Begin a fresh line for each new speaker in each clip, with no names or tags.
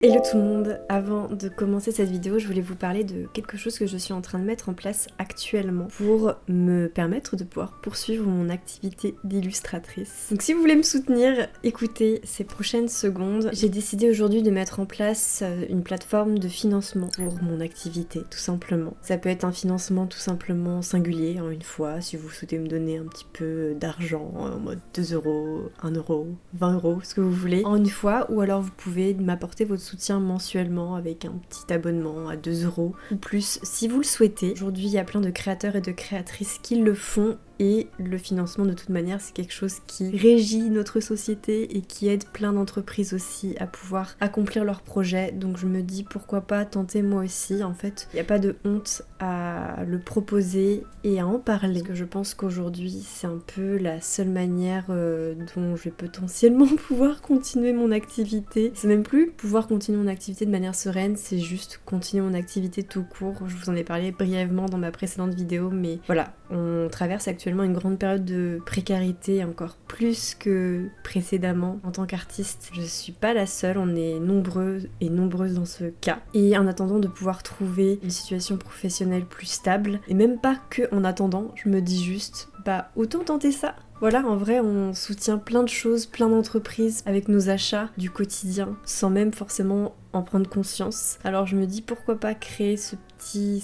Hello tout le monde, avant de commencer cette vidéo, je voulais vous parler de quelque chose que je suis en train de mettre en place actuellement pour me permettre de pouvoir poursuivre mon activité d'illustratrice. Donc si vous voulez me soutenir, écoutez ces prochaines secondes. J'ai décidé aujourd'hui de mettre en place une plateforme de financement pour mon activité, tout simplement. Ça peut être un financement tout simplement singulier en une fois, si vous souhaitez me donner un petit peu d'argent en mode 2 euros, 1 euro, 20 euros, ce que vous voulez, en une fois, ou alors vous pouvez m'apporter votre soutien mensuellement avec un petit abonnement à 2 euros ou plus si vous le souhaitez. Aujourd'hui, il y a plein de créateurs et de créatrices qui le font. Et le financement, de toute manière, c'est quelque chose qui régit notre société et qui aide plein d'entreprises aussi à pouvoir accomplir leurs projets. Donc je me dis pourquoi pas tenter moi aussi. En fait, il n'y a pas de honte à le proposer et à en parler. Parce que je pense qu'aujourd'hui, c'est un peu la seule manière dont je vais potentiellement pouvoir continuer mon activité. C'est même plus pouvoir continuer mon activité de manière sereine, c'est juste continuer mon activité tout court. Je vous en ai parlé brièvement dans ma précédente vidéo, mais voilà, on traverse actuellement une grande période de précarité, encore plus que précédemment en tant qu'artiste. Je suis pas la seule, on est nombreux et nombreuses dans ce cas. Et en attendant de pouvoir trouver une situation professionnelle plus stable, et même pas que en attendant, je me dis juste, bah autant tenter ça. Voilà, en vrai, on soutient plein de choses, plein d'entreprises avec nos achats du quotidien, sans même forcément en prendre conscience. Alors je me dis pourquoi pas créer ce petit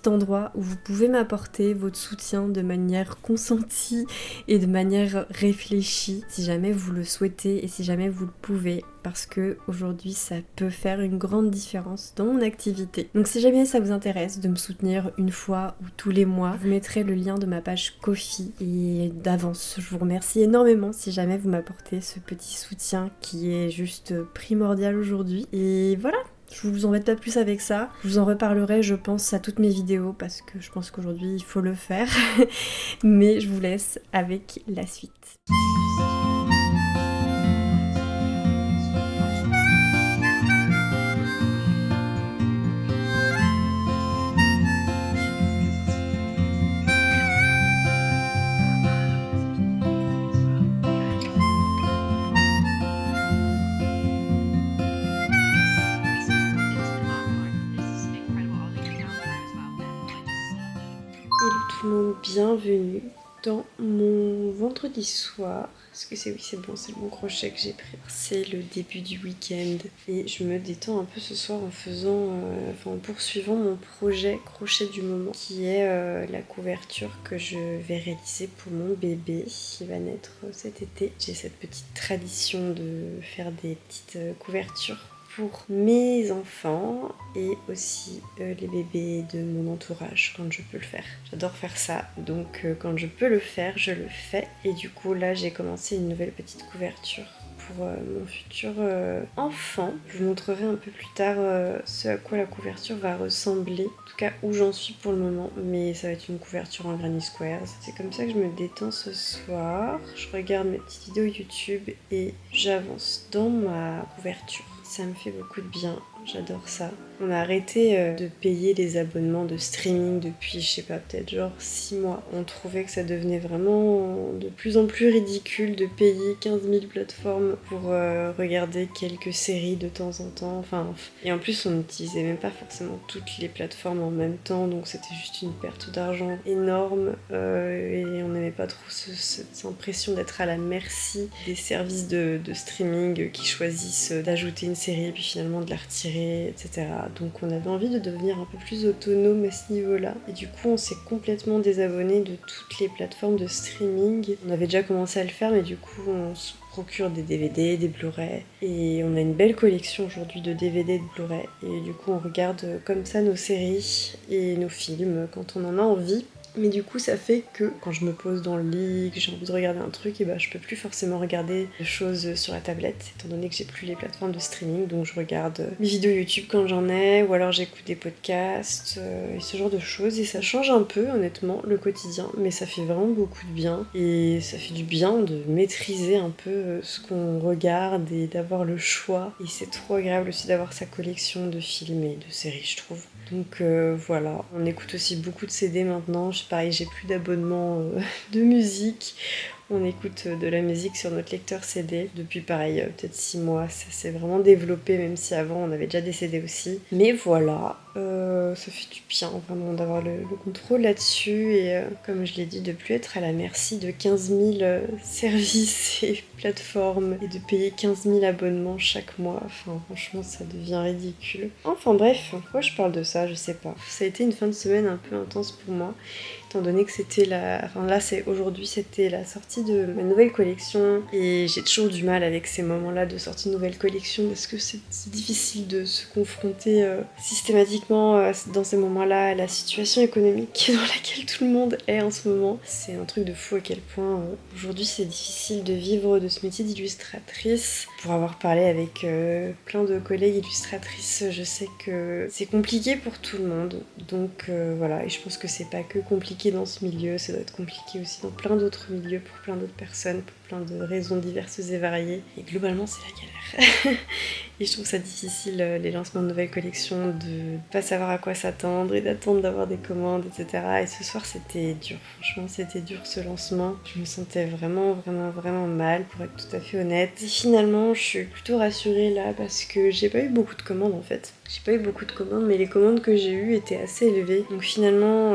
endroit où vous pouvez m'apporter votre soutien de manière consentie et de manière réfléchie, si jamais vous le souhaitez et si jamais vous le pouvez, parce que aujourd'hui ça peut faire une grande différence dans mon activité. Donc si jamais ça vous intéresse de me soutenir une fois ou tous les mois, je vous mettrai le lien de ma page Ko-fi et d'avance, je vous remercie énormément si jamais vous m'apportez ce petit soutien qui est juste primordial aujourd'hui. Et voilà, je vous embête pas plus avec ça. Je vous en reparlerai, je pense, à toutes mes vidéos parce que je pense qu'aujourd'hui il faut le faire. Mais je vous laisse avec la suite. Hello tout le monde, bienvenue dans mon vendredi soir. Est-ce que c'est bon, c'est le bon crochet que j'ai pris. C'est le début du week-end et je me détends un peu ce soir en faisant, en poursuivant mon projet crochet du moment qui est la couverture que je vais réaliser pour mon bébé qui va naître cet été. J'ai cette petite tradition de faire des petites couvertures pour mes enfants et aussi les bébés de mon entourage quand je peux le faire. J'adore faire ça, donc quand je peux le faire, je le fais. Et du coup là j'ai commencé une nouvelle petite couverture pour mon futur enfant. Je vous montrerai un peu plus tard ce à quoi la couverture va ressembler, en tout cas où j'en suis pour le moment, mais ça va être une couverture en Granny Squares. C'est comme ça que je me détends ce soir. Je regarde mes petites vidéos YouTube et j'avance dans ma couverture. Ça me fait beaucoup de bien, j'adore ça. On a arrêté de payer les abonnements de streaming depuis, je sais pas, peut-être genre 6 mois. On trouvait que ça devenait vraiment de plus en plus ridicule de payer 15 000 plateformes pour regarder quelques séries de temps en temps. Et en plus, on n'utilisait même pas forcément toutes les plateformes en même temps, donc c'était juste une perte d'argent énorme. Et on n'avait pas trop cette impression d'être à la merci des services de streaming qui choisissent d'ajouter une série et puis finalement de la retirer, etc. Donc on avait envie de devenir un peu plus autonome à ce niveau-là. Et du coup on s'est complètement désabonné de toutes les plateformes de streaming. On avait déjà commencé à le faire mais du coup on se procure des DVD, des Blu-ray. Et on a une belle collection aujourd'hui de DVD et de Blu-ray. Et du coup on regarde comme ça nos séries et nos films quand on en a envie. Mais du coup ça fait que quand je me pose dans le lit, que j'ai envie de regarder un truc, et je peux plus forcément regarder des choses sur la tablette, étant donné que j'ai plus les plateformes de streaming, donc je regarde mes vidéos YouTube quand j'en ai, ou alors j'écoute des podcasts, et ce genre de choses, et ça change un peu honnêtement le quotidien, mais ça fait vraiment beaucoup de bien, et ça fait du bien de maîtriser un peu ce qu'on regarde et d'avoir le choix, et c'est trop agréable aussi d'avoir sa collection de films et de séries je trouve. Donc voilà, on écoute aussi beaucoup de CD maintenant. Pareil, j'ai plus d'abonnement de musique. On écoute de la musique sur notre lecteur CD depuis pareil, peut-être 6 mois. Ça s'est vraiment développé, même si avant on avait déjà des CD aussi. Mais voilà, ça fait du bien vraiment d'avoir le contrôle là-dessus et comme je l'ai dit, de plus être à la merci de 15 000 services et plateformes et de payer 15 000 abonnements chaque mois. Enfin franchement ça devient ridicule. Enfin bref, pourquoi je parle de ça, je sais pas. Ça a été une fin de semaine un peu intense pour moi. Étant donné que c'était aujourd'hui c'était la sortie de ma nouvelle collection et j'ai toujours du mal avec ces moments-là de sortie de nouvelle collection parce que c'est difficile de se confronter systématiquement dans ces moments-là à la situation économique dans laquelle tout le monde est en ce moment. C'est un truc de fou à quel point aujourd'hui c'est difficile de vivre de ce métier d'illustratrice. Pour avoir parlé avec plein de collègues illustratrices, je sais que c'est compliqué pour tout le monde. Donc voilà, et je pense que c'est pas que compliqué dans ce milieu, ça doit être compliqué aussi dans plein d'autres milieux, pour plein d'autres personnes, pour plein de raisons diverses et variées. Et globalement, c'est la galère. Et je trouve ça difficile, les lancements de nouvelles collections, de pas savoir à quoi s'attendre et d'attendre d'avoir des commandes, etc. Et ce soir, c'était dur. Franchement, c'était dur ce lancement. Je me sentais vraiment mal, pour être tout à fait honnête. Et finalement, je suis plutôt rassurée là parce que j'ai pas eu beaucoup de commandes en fait. J'ai pas eu beaucoup de commandes, mais les commandes que j'ai eues étaient assez élevées. Donc finalement,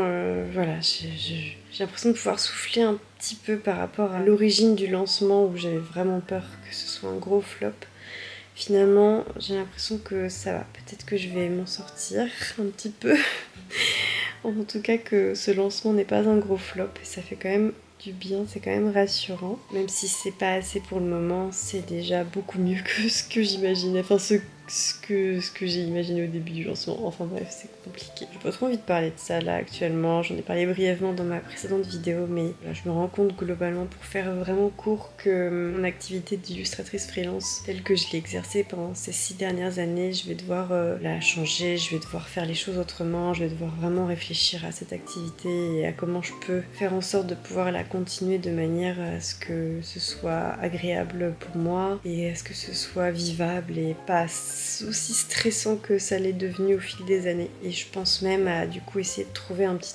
voilà, j'ai l'impression de pouvoir souffler un petit peu par rapport à l'origine du lancement où j'avais vraiment peur que ce soit un gros flop. Finalement, j'ai l'impression que ça va. Peut-être que je vais m'en sortir un petit peu. En tout cas, que ce lancement n'est pas un gros flop. Et ça fait quand même du bien, c'est quand même rassurant. Même si c'est pas assez pour le moment, c'est déjà beaucoup mieux que ce que j'imaginais. Enfin, ce que j'ai imaginé au début du lancement. Enfin bref, c'est compliqué. J'ai pas trop envie de parler de ça là actuellement. J'en ai parlé brièvement dans ma précédente vidéo, mais voilà, je me rends compte globalement, pour faire vraiment court, que mon activité d'illustratrice freelance, telle que je l'ai exercée pendant ces 6 dernières années, je vais devoir la changer, je vais devoir faire les choses autrement, je vais devoir vraiment réfléchir à cette activité et à comment je peux faire en sorte de pouvoir la continuer de manière à ce que ce soit agréable pour moi et à ce que ce soit vivable et pas aussi stressant que ça l'est devenu au fil des années. Et je pense même à du coup essayer de trouver un petit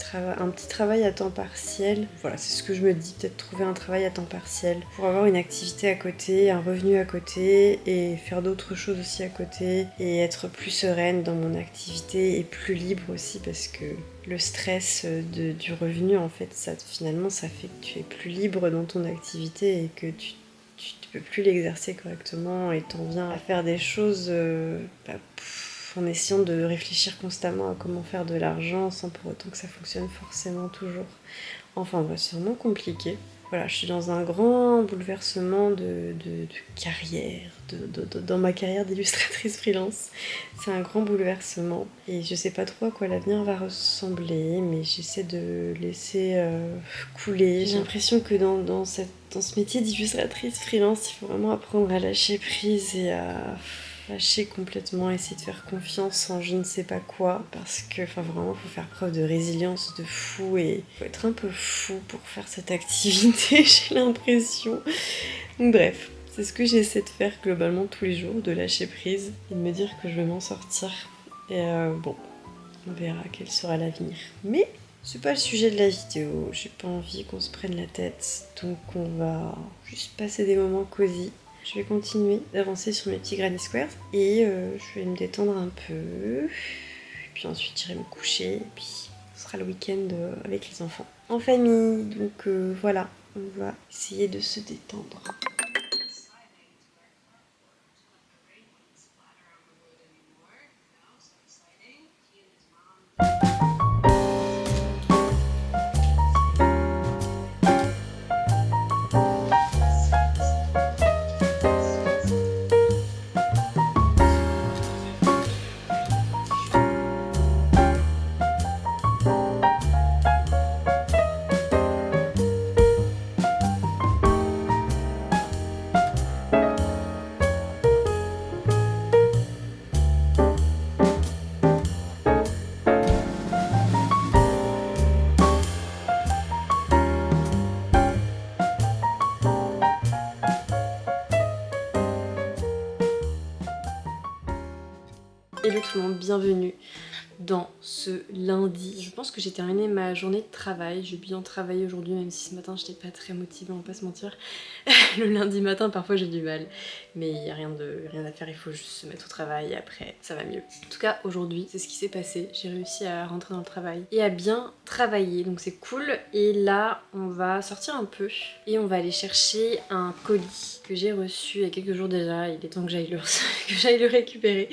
travail à temps partiel. Voilà, c'est ce que je me dis, peut-être trouver un travail à temps partiel pour avoir une activité à côté, un revenu à côté et faire d'autres choses aussi à côté et être plus sereine dans mon activité et plus libre aussi parce que le stress du revenu en fait finalement ça fait que tu es plus libre dans ton activité et que tu peux plus l'exercer correctement et t'en viens à faire des choses en essayant de réfléchir constamment à comment faire de l'argent sans pour autant que ça fonctionne forcément toujours. Enfin bref, c'est vraiment compliqué. Voilà, je suis dans un grand bouleversement de carrière, dans ma carrière d'illustratrice freelance. C'est un grand bouleversement et je sais pas trop à quoi l'avenir va ressembler, mais j'essaie de laisser couler. J'ai l'impression que dans ce métier d'illustratrice freelance, il faut vraiment apprendre à lâcher prise et à lâcher complètement, essayer de faire confiance en je ne sais pas quoi, parce que vraiment faut faire preuve de résilience de fou et faut être un peu fou pour faire cette activité, j'ai l'impression. Donc bref, c'est ce que j'essaie de faire globalement tous les jours, de lâcher prise et de me dire que je vais m'en sortir. Et bon, on verra quel sera l'avenir. Mais c'est pas le sujet de la vidéo, j'ai pas envie qu'on se prenne la tête, donc on va juste passer des moments cosy. Je vais continuer d'avancer sur mes petits granny squares et je vais me détendre un peu. Et puis ensuite j'irai me coucher et puis ce sera le week-end avec les enfants en famille. Donc voilà, on va essayer de se détendre. Hello tout le monde, bienvenue dans ce lundi. Je pense que j'ai terminé ma journée de travail. J'ai bien travaillé aujourd'hui, même si ce matin j'étais pas très motivée, on va pas se mentir. Le lundi matin parfois j'ai du mal, mais il n'y a rien à faire, il faut juste se mettre au travail et après ça va mieux. En tout cas aujourd'hui c'est ce qui s'est passé, j'ai réussi à rentrer dans le travail et à bien travailler, donc c'est cool. Et là on va sortir un peu et on va aller chercher un colis que j'ai reçu il y a quelques jours déjà, il est temps que j'aille le récupérer.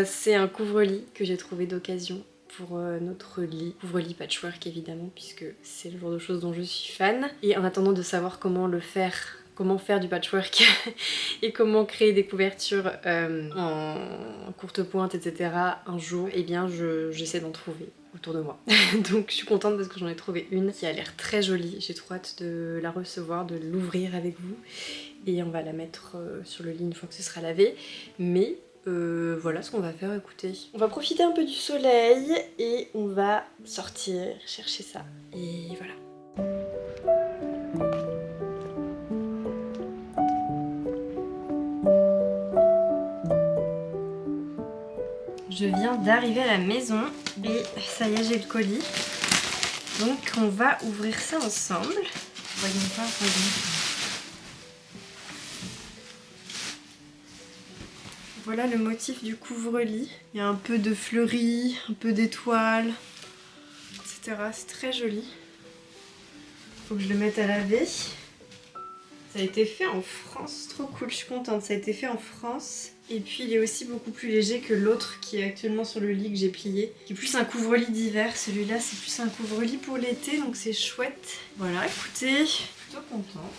C'est un couvre-lit que j'ai trouvé d'occasion pour notre lit, couvre-lit patchwork évidemment, puisque c'est le genre de choses dont je suis fan. Et en attendant de savoir comment faire du patchwork et comment créer des couvertures en courte pointe, etc. un jour, eh bien j'essaie d'en trouver autour de moi. Donc je suis contente parce que j'en ai trouvé une qui a l'air très jolie. J'ai trop hâte de la recevoir, de l'ouvrir avec vous. Et on va la mettre sur le lit une fois que ce sera lavé. Mais voilà ce qu'on va faire, écoutez. On va profiter un peu du soleil et on va sortir chercher ça. Et voilà. Je viens d'arriver à la maison et ça y est, j'ai le colis. Donc on va ouvrir ça ensemble. Voyons pas, voyons. Voilà le motif du couvre-lit. Il y a un peu de fleuris, un peu d'étoiles, etc. C'est très joli. Faut que je le mette à laver. Ça a été fait en France, trop cool, je suis contente. Ça a été fait en France. Et puis il est aussi beaucoup plus léger que l'autre qui est actuellement sur le lit que j'ai plié. Qui est plus un couvre-lit d'hiver. Celui-là c'est plus un couvre-lit pour l'été, donc c'est chouette. Voilà, écoutez, je suis plutôt contente.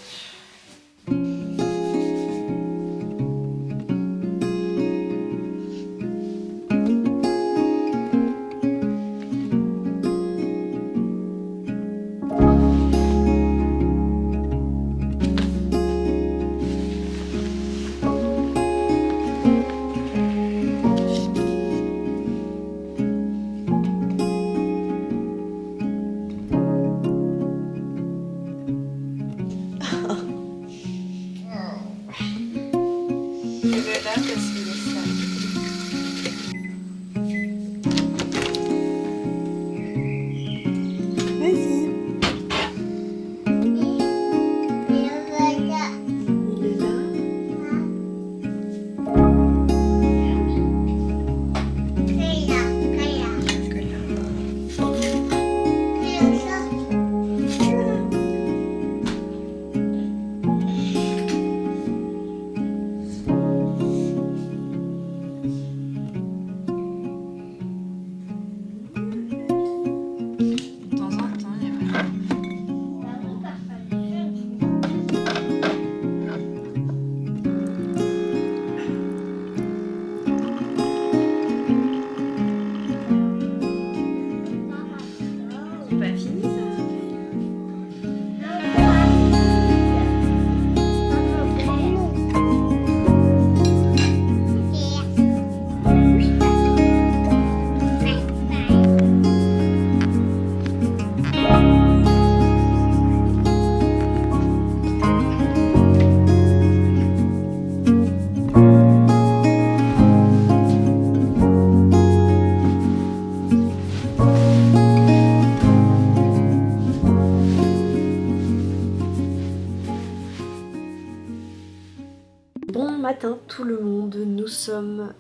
Bon matin tout le monde, nous sommes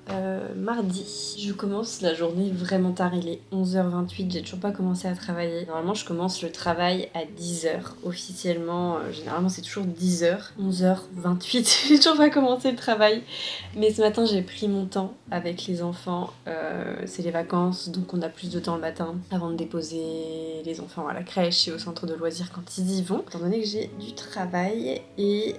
mardi. Je commence la journée vraiment tard, il est 11h28, j'ai toujours pas commencé à travailler. Normalement je commence le travail à 10h, officiellement, généralement c'est toujours 10h. 11h28, j'ai toujours pas commencé le travail. Mais ce matin j'ai pris mon temps avec les enfants, c'est les vacances donc on a plus de temps le matin avant de déposer les enfants à la crèche et au centre de loisirs quand ils y vont. Étant donné que j'ai du travail et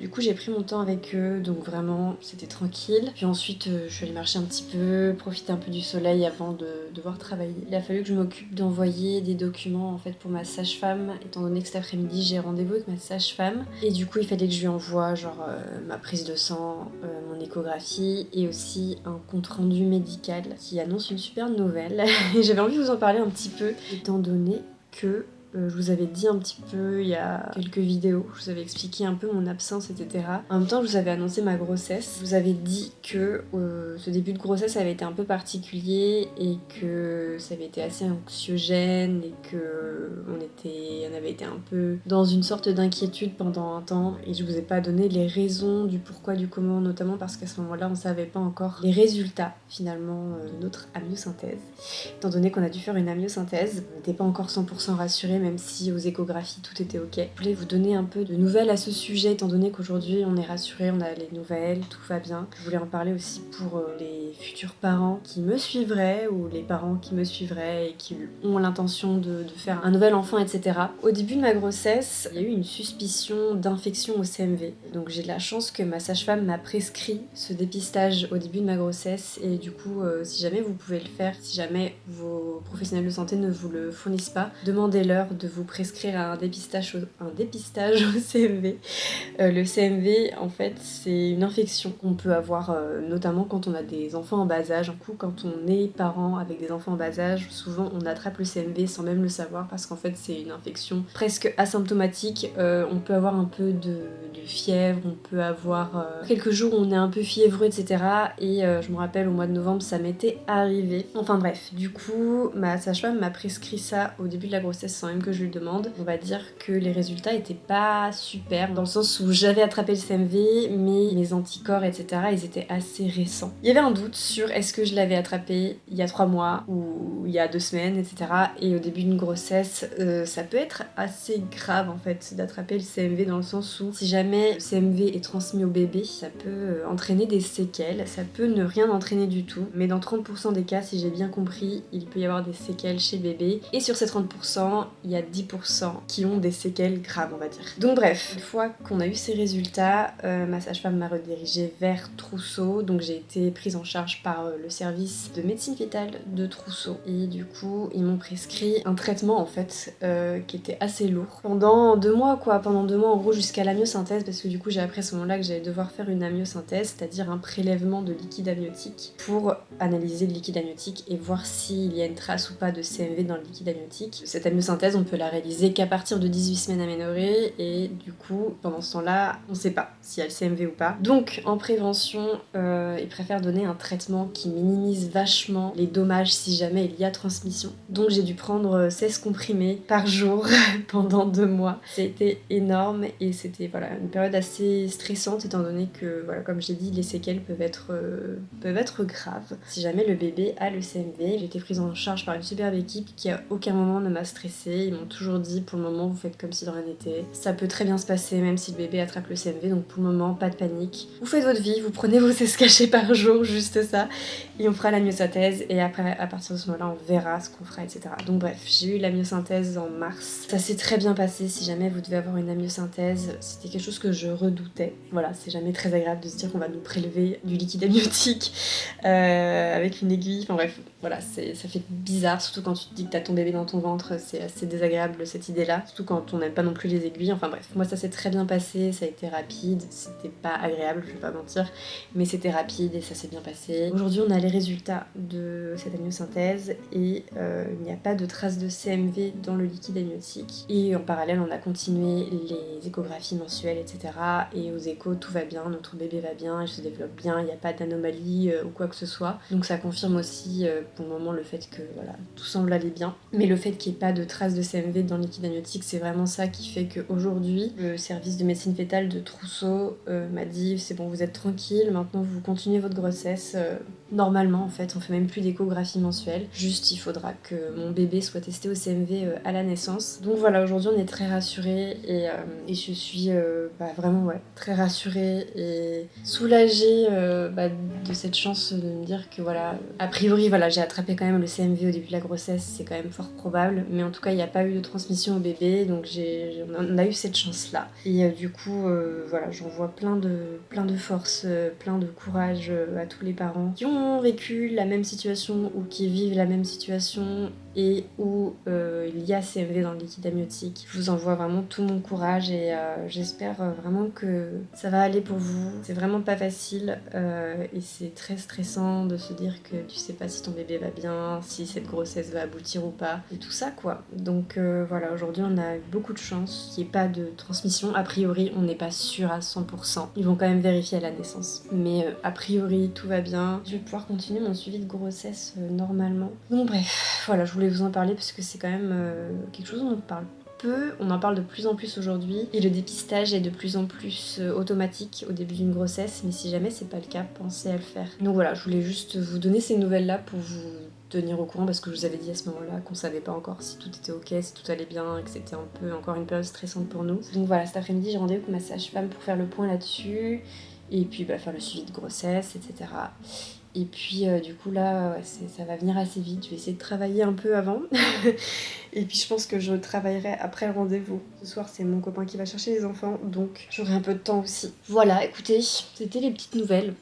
du coup j'ai pris mon temps avec eux, donc vraiment c'était tranquille. Puis ensuite je suis allée marcher un petit peu, profiter un peu du soleil avant de devoir travailler. Il a fallu que je m'occupe d'envoyer des documents en fait pour ma sage-femme, étant donné que cet après-midi j'ai rendez-vous avec ma sage-femme. Et du coup il fallait que je lui envoie genre ma prise de sang, mon échographie et aussi un compte-rendu médical qui annonce une super nouvelle. Et j'avais envie de vous en parler un petit peu, étant donné que Je vous avais dit un petit peu il y a quelques vidéos, je vous avais expliqué un peu mon absence, etc. En même temps, je vous avais annoncé ma grossesse. Je vous avais dit que ce début de grossesse avait été un peu particulier et que ça avait été assez anxiogène et que on avait été un peu dans une sorte d'inquiétude pendant un temps et je vous ai pas donné les raisons du pourquoi, du comment, notamment parce qu'à ce moment-là, on savait pas encore les résultats finalement de notre amniosynthèse. Étant donné qu'on a dû faire une amniosynthèse, on n'était pas encore 100% rassurés, même si aux échographies tout était ok. Je voulais vous donner un peu de nouvelles à ce sujet, étant donné qu'aujourd'hui on est rassurés, on a les nouvelles, tout va bien. Je voulais en parler aussi pour les futurs parents qui me suivraient ou les parents qui me suivraient et qui ont l'intention de faire un nouvel enfant, etc. Au début de ma grossesse, il y a eu une suspicion d'infection au CMV. Donc j'ai de la chance que ma sage-femme m'a prescrit ce dépistage au début de ma grossesse et du coup, si jamais vous pouvez le faire, si jamais vos professionnels de santé ne vous le fournissent pas, demandez-leur de vous prescrire un dépistage au CMV. Le CMV, en fait, c'est une infection qu'on peut avoir notamment quand on a des enfants en bas âge. Du coup, quand on est parent avec des enfants en bas âge, souvent on attrape le CMV sans même le savoir parce qu'en fait c'est une infection presque asymptomatique. On peut avoir un peu de fièvre, on peut avoir quelques jours où on est un peu fiévreux, etc. Et je me rappelle au mois de novembre ça m'était arrivé. Enfin bref, du coup ma sage-femme m'a prescrit ça au début de la grossesse sans même que je lui demande. On va dire que les résultats étaient pas super dans le sens où j'avais attrapé le CMV mais mes anticorps, etc. ils étaient assez récents. Il y avait un doute sur est-ce que je l'avais attrapé il y a 3 mois ou il y a 2 semaines, etc. Et au début d'une grossesse, ça peut être assez grave en fait d'attraper le CMV dans le sens où si jamais le CMV est transmis au bébé, ça peut entraîner des séquelles, ça peut ne rien entraîner du tout, mais dans 30% des cas, si j'ai bien compris, il peut y avoir des séquelles chez bébé, et sur ces 30%, il y a 10% qui ont des séquelles graves, on va dire. Donc bref, une fois qu'on a eu ces résultats, ma sage-femme m'a redirigée vers Trousseau, donc j'ai été prise en charge par le service de médecine fétale de Trousseau, et du coup, ils m'ont prescrit un traitement en fait qui était assez lourd. Pendant 2 mois quoi, pendant 2 mois en gros jusqu'à l'amniosynthèse, parce que du coup j'ai appris à ce moment-là que j'allais devoir faire une amniosynthèse, c'est-à-dire un prélèvement de liquide amniotique pour analyser le liquide amniotique et voir s'il y a une trace ou pas de CMV dans le liquide amniotique. Cette amniosynthèse, on peut la réaliser qu'à partir de 18 semaines aménorrhées et du coup, pendant ce temps-là, on sait pas s'il y a le CMV ou pas. Donc, en prévention, ils préfèrent donner un traitement qui minimise vachement les dommages si jamais il y a transmission. Donc, j'ai dû prendre 16 comprimés par jour pendant 2 mois. C'était énorme et c'était voilà, une période assez stressante étant donné que, voilà, comme j'ai dit, les séquelles peuvent être graves. Si jamais le bébé a le CMV, j'ai été prise en charge par une superbe équipe qui à aucun moment ne m'a stressée. Ils m'ont toujours dit pour le moment vous faites comme si de rien n'était. Ça peut très bien se passer même si le bébé attrape le CMV, donc pour le moment pas de panique. Vous faites votre vie, vous prenez vos 16 cachets par jour, juste ça, et on fera la myosynthèse et après à partir de ce moment-là on verra ce qu'on fera, etc. Donc bref, j'ai eu la myosynthèse en mars. Ça s'est très bien passé. Si jamais vous devez avoir une amniosynthèse, c'était quelque chose que je redoutais. Voilà, c'est jamais très agréable de se dire qu'on va nous prélever du liquide amniotique avec une aiguille. Enfin bref, voilà, ça fait bizarre, surtout quand tu te dis que t'as ton bébé dans ton ventre, c'est assez désagréable cette idée-là. Surtout quand on n'aime pas non plus les aiguilles. Enfin bref, moi ça s'est très bien passé, ça a été rapide, c'était pas agréable, je vais pas mentir, mais c'était rapide et ça s'est bien passé. Aujourd'hui on a les résultats de cette amniosynthèse et il n'y a pas de traces de CMV dans le liquide amniotique. Et en parallèle on a continué les échographies mensuelles, etc. Et aux échos tout va bien, notre bébé va bien, il se développe bien, il n'y a pas d'anomalie ou quoi que ce soit. Donc ça confirme aussi pour le moment le fait que voilà, tout semble aller bien. Mais le fait qu'il n'y ait pas de traces de CMV dans le liquide amniotique, c'est vraiment ça qui fait qu'aujourd'hui, le service de médecine fétale de Trousseau m'a dit c'est bon, vous êtes tranquille, maintenant vous continuez votre grossesse. Normalement en fait, on fait même plus d'échographie mensuelle. Juste il faudra que mon bébé soit testé au CMV à la naissance. Donc voilà, aujourd'hui on est très rassurés et je suis vraiment très rassurée et soulagée de cette chance de me dire que voilà, a priori voilà, j'ai attrapé quand même le CMV au début de la grossesse, c'est quand même fort probable, mais en tout cas il n'y a pas eu de transmission au bébé, donc on a eu cette chance là. Et du coup voilà, j'envoie plein de force, plein de courage à tous les parents qui ont vécu la même situation ou qui vivent la même situation et où il y a CMV dans le liquide amniotique. Je vous envoie vraiment tout mon courage et j'espère vraiment que ça va aller pour vous. C'est vraiment pas facile et c'est très stressant de se dire que tu sais pas si ton bébé va bien, si cette grossesse va aboutir ou pas, et tout ça quoi. Donc voilà, aujourd'hui on a eu beaucoup de chance qu'il n'y ait pas de transmission. A priori, on n'est pas sûr à 100%. Ils vont quand même vérifier à la naissance. Mais a priori, tout va bien. Je vais pouvoir continuer mon suivi de grossesse normalement. Donc bref, voilà, je voulais vous en parler parce que c'est quand même quelque chose dont on parle peu, on en parle de plus en plus aujourd'hui et le dépistage est de plus en plus automatique au début d'une grossesse, mais si jamais c'est pas le cas, pensez à le faire. Donc voilà, je voulais juste vous donner ces nouvelles là pour vous tenir au courant parce que je vous avais dit à ce moment-là qu'on savait pas encore si tout était ok, si tout allait bien, que c'était un peu encore une période stressante pour nous. Donc voilà, cet après-midi j'ai rendez-vous avec ma sage-femme pour faire le point là-dessus et puis faire le suivi de grossesse, etc. Et puis du coup là, ouais, ça va venir assez vite. Je vais essayer de travailler un peu avant. Et puis je pense que je travaillerai après le rendez-vous. Ce soir, c'est mon copain qui va chercher les enfants, donc j'aurai un peu de temps aussi. Voilà, écoutez, c'était les petites nouvelles.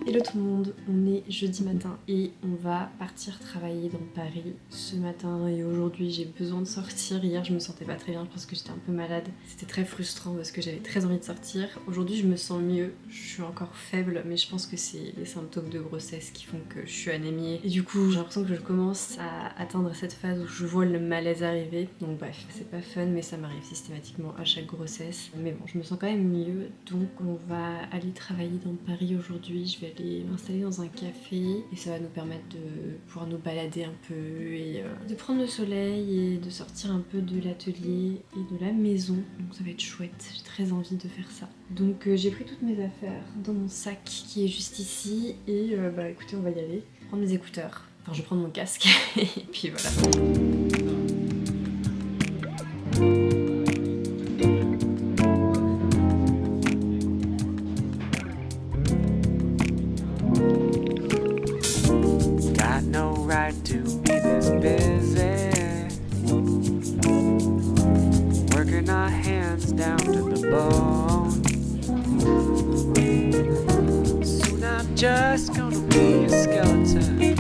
Hello tout le monde, on est jeudi matin et on va partir travailler dans Paris ce matin et aujourd'hui j'ai besoin de sortir. Hier je me sentais pas très bien parce que j'étais un peu malade, c'était très frustrant parce que j'avais très envie de sortir. Aujourd'hui je me sens mieux, je suis encore faible mais je pense que c'est les symptômes de grossesse qui font que je suis anémiée et du coup j'ai l'impression que je commence à atteindre cette phase où je vois le malaise arriver. Donc bref, c'est pas fun mais ça m'arrive systématiquement à chaque grossesse. Mais bon, je me sens quand même mieux donc on va aller travailler dans Paris aujourd'hui. Je vais aller m'installer dans un café et ça va nous permettre de pouvoir nous balader un peu et de prendre le soleil et de sortir un peu de l'atelier et de la maison. Donc ça va être chouette, j'ai très envie de faire ça. Donc j'ai pris toutes mes affaires dans mon sac qui est juste ici et écoutez, on va y aller. Je vais prendre mes écouteurs, enfin je vais prendre mon casque et puis voilà. To be this busy, working our hands down to the bone. Soon I'm just gonna be a skeleton,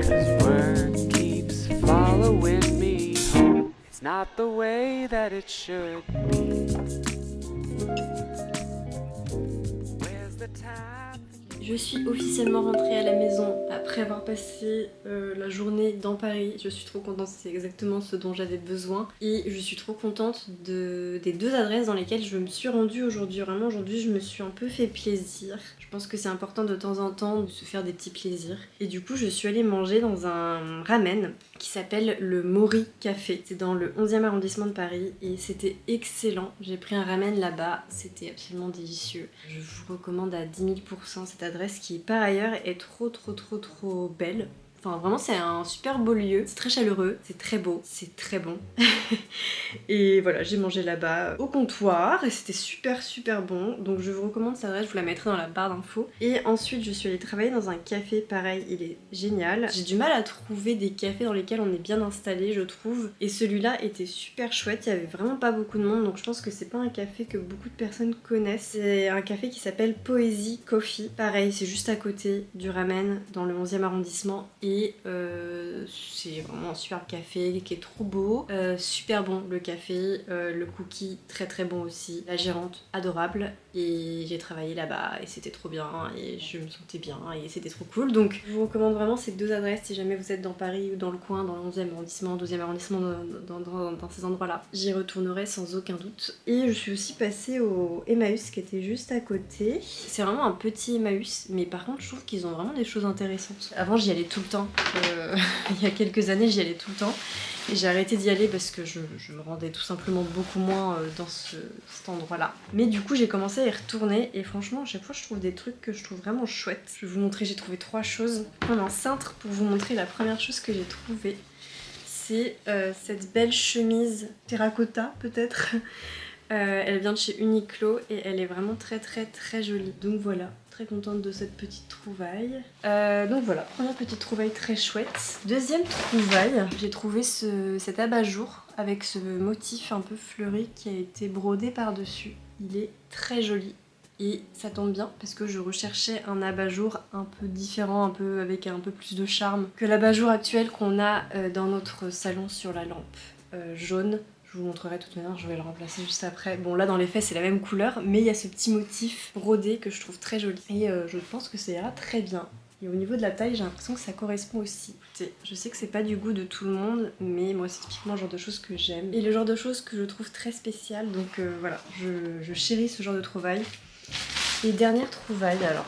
'cause work keeps following me home. It's not the way that it should be. Where's the time? Je suis officiellement rentrée à la maison après avoir passé la journée dans Paris. Je suis trop contente, c'est exactement ce dont j'avais besoin. Et je suis trop contente des deux adresses dans lesquelles je me suis rendue aujourd'hui. Vraiment aujourd'hui je me suis un peu fait plaisir. Je pense que c'est important de temps en temps de se faire des petits plaisirs. Et du coup je suis allée manger dans un ramen qui s'appelle le Mori Café. C'est dans le 11e arrondissement de Paris et c'était excellent. J'ai pris un ramen là-bas, c'était absolument délicieux. Je vous recommande à 10 000% cette adresse qui par ailleurs est trop belle. Enfin vraiment c'est un super beau lieu, c'est très chaleureux, c'est très beau, c'est très bon. Et voilà, j'ai mangé là-bas au comptoir et c'était super bon. Donc je vous recommande cette adresse, je vous la mettrai dans la barre d'infos. Et ensuite je suis allée travailler dans un café, pareil, il est génial. J'ai du mal à trouver des cafés dans lesquels on est bien installé, je trouve. Et celui-là était super chouette, il y avait vraiment pas beaucoup de monde, donc je pense que c'est pas un café que beaucoup de personnes connaissent. C'est un café qui s'appelle Poésie Coffee. Pareil, c'est juste à côté du Ramen dans le 11e arrondissement. Et et c'est vraiment un superbe café qui est trop beau, super bon le café, le cookie très très bon aussi, la gérante adorable et j'ai travaillé là-bas et c'était trop bien et je me sentais bien et c'était trop cool. Donc je vous recommande vraiment ces deux adresses si jamais vous êtes dans Paris ou dans le coin, dans le 11e arrondissement, 12e arrondissement, dans ces endroits-là. J'y retournerai sans aucun doute. Et je suis aussi passée au Emmaüs qui était juste à côté. C'est vraiment un petit Emmaüs, mais par contre je trouve qu'ils ont vraiment des choses intéressantes. Avant j'y allais tout le temps, il y a quelques années j'y allais tout le temps. Et j'ai arrêté d'y aller parce que je me rendais tout simplement beaucoup moins dans cet endroit-là. Mais du coup j'ai commencé à y retourner et franchement à chaque fois je trouve des trucs que je trouve vraiment chouettes. Je vais vous montrer, j'ai trouvé 3 choses. On en cintre pour vous montrer la première chose que j'ai trouvée. C'est cette belle chemise terracotta peut-être. Elle vient de chez Uniqlo et elle est vraiment très très très jolie. Donc voilà, très contente de cette petite trouvaille. Donc voilà, première petite trouvaille très chouette. Deuxième trouvaille, j'ai trouvé cet abat-jour avec ce motif un peu fleuri qui a été brodé par-dessus. Il est très joli. Et ça tombe bien parce que je recherchais un abat-jour un peu différent, avec un peu plus de charme que l'abat-jour actuel qu'on a dans notre salon sur la lampe jaune. Je vous montrerai de toute manière, je vais le remplacer juste après. Bon là dans les faits c'est la même couleur, mais il y a ce petit motif brodé que je trouve très joli. Et je pense que ça ira très bien. Et au niveau de la taille, j'ai l'impression que ça correspond aussi. Écoutez, je sais que c'est pas du goût de tout le monde, mais moi c'est typiquement le genre de choses que j'aime. Et le genre de choses que je trouve très spécial, donc voilà, je chéris ce genre de trouvailles. Et dernière trouvaille, alors...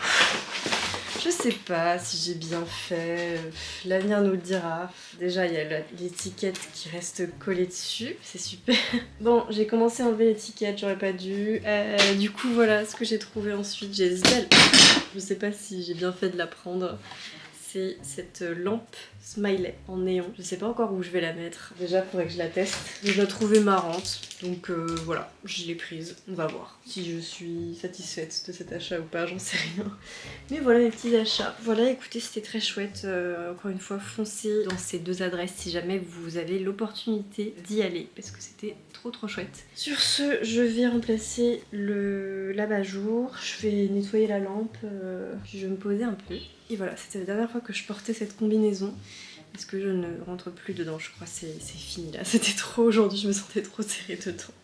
Je sais pas si j'ai bien fait, l'avenir nous le dira. Déjà il y a l'étiquette qui reste collée dessus, c'est super. Bon, j'ai commencé à enlever l'étiquette, j'aurais pas dû. Du coup voilà ce que j'ai trouvé ensuite, j'ai hésité à... Je sais pas si j'ai bien fait de la prendre. C'est cette lampe smiley en néon. Je sais pas encore où je vais la mettre. Déjà, faudrait que je la teste. Je la trouvais marrante. Donc voilà, je l'ai prise. On va voir si je suis satisfaite de cet achat ou pas, j'en sais rien. Mais voilà mes petits achats. Voilà, écoutez, c'était très chouette. Encore une fois, foncez dans ces deux adresses si jamais vous avez l'opportunité d'y aller. Parce que c'était trop trop chouette. Sur ce, je vais remplacer l'abat-jour. Je vais nettoyer la lampe. Puis je vais me poser un peu. Et voilà, c'était la dernière fois que je portais cette combinaison. Parce que je ne rentre plus dedans, je crois que c'est fini là. C'était trop aujourd'hui, je me sentais trop serrée dedans.